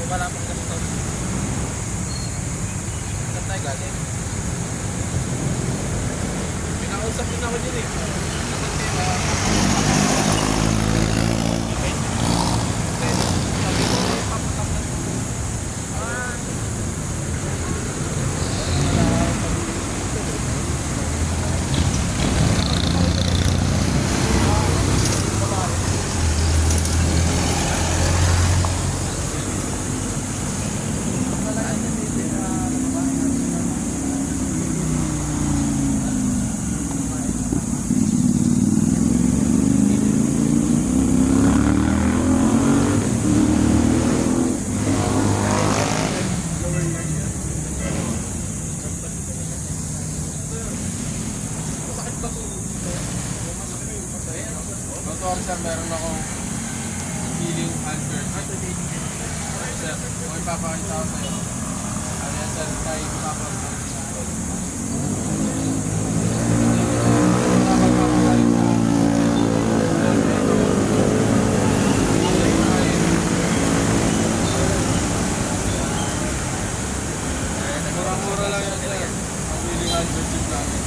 wala pang ganito. Saan tayo galing? Pinausap din ako dyan eh. Sir, meron akong healing answer. Sir, kung ipapakita ko sa'yo. Ano yan sir, tayo ipapakita ko. Mura-mura lang yan sir. Ang healing answer chip namin.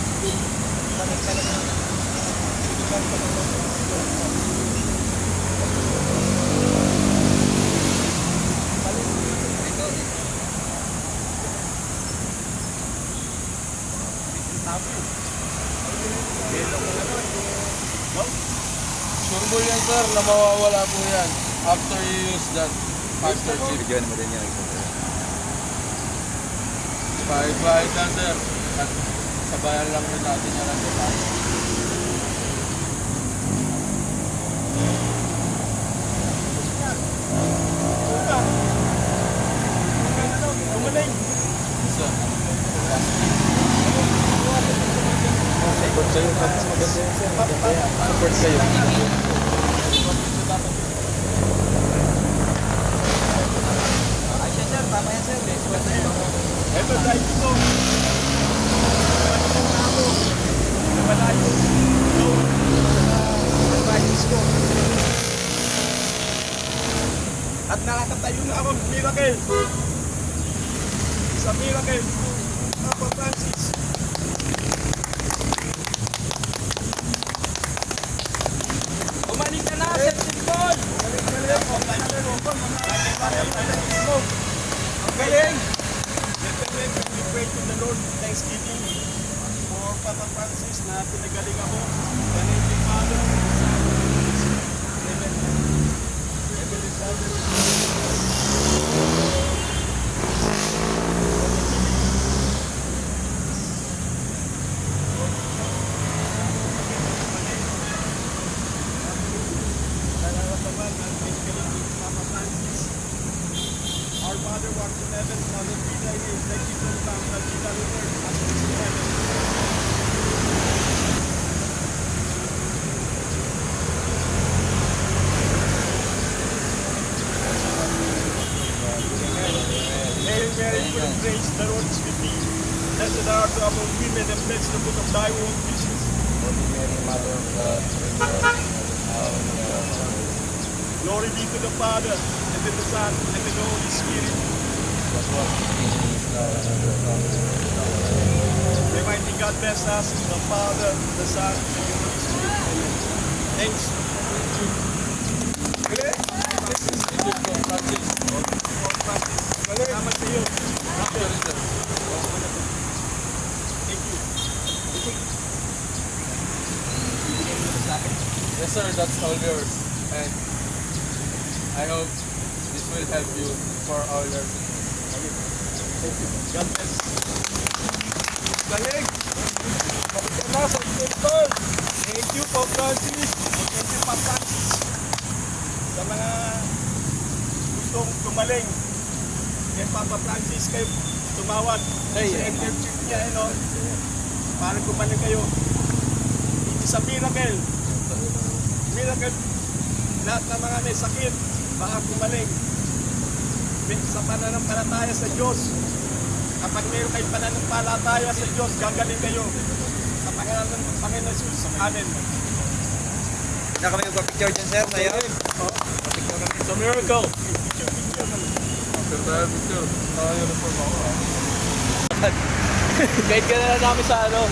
Surbol yan sir, na mawawala po yan after you use that master chip. Bigyan mo din yan. Kahit lang sir, at sabayan lang rin natin yan ang detalye. Sir, Support kayo. Maganda yan sir. Maganda yan. Support kayo. Aisha sir, tama yan sir. Eto dahil dito. Malayo. At nakakatayo na ako ng miracle. Sa miracle. Papa Francis. Umaling ka na, Sir Simon! Ang galing! Let me pray to the Lord with thanksgiving for Papa Francis na pinagaling ako. Heavenly Father, Son, Amen. Heavenly Father, nararamdaman ang pinagaling ni Papa Francis. Our Father who art in heaven, hallowed be thy name. Thy kingdom come, thy will be done on earth as it is in heaven. Hail Mary, full of grace, the Lord is with thee. Blessed art thou among women, and blessed the fruit of thy womb, Jesus. Holy Mary, Mother of God, Glory be to the Father, and to the Son, and to the Holy Spirit. May mighty God bless us, the Father, the Son, and the Holy Spirit. Amen. Thanks. Galing. Salamat sa iyo. Thank you. Yes sir, that's all yours. And I hope this will help you for all your Thank you. God bless. Galing. Balik ka na sa temple. Thank you, Pope Francis. Thank you, Pope Francis. Sa mga gustong gumaling, kay Papa Francis kayo tumawag sa internship niya, para gumaling kayo. Hindi sa miracle. Miracle. Lahat ng mga may sakit, baka gumaling. Sa pananampalataya sa Diyos. Kapag mayroon kayo pananampalataya sa Diyos, gagaling kayo. Sa pangalan ng Panginoon Jesus. Amen. Na kami magpa-picture dyan sir, ngayon. It's a miracle. Picture. Picture tayo, picture. Uniform ako ah. Guide ka na lang namin sa ano.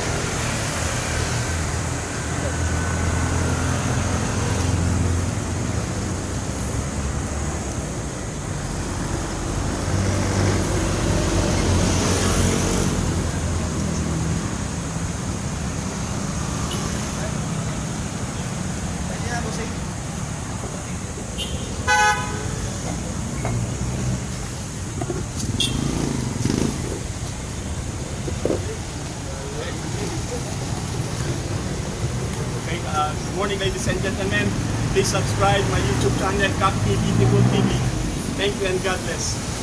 Okay, good morning ladies and gentlemen. Please subscribe my YouTube channel, Kak TV, Nicole TV. Thank you and God bless.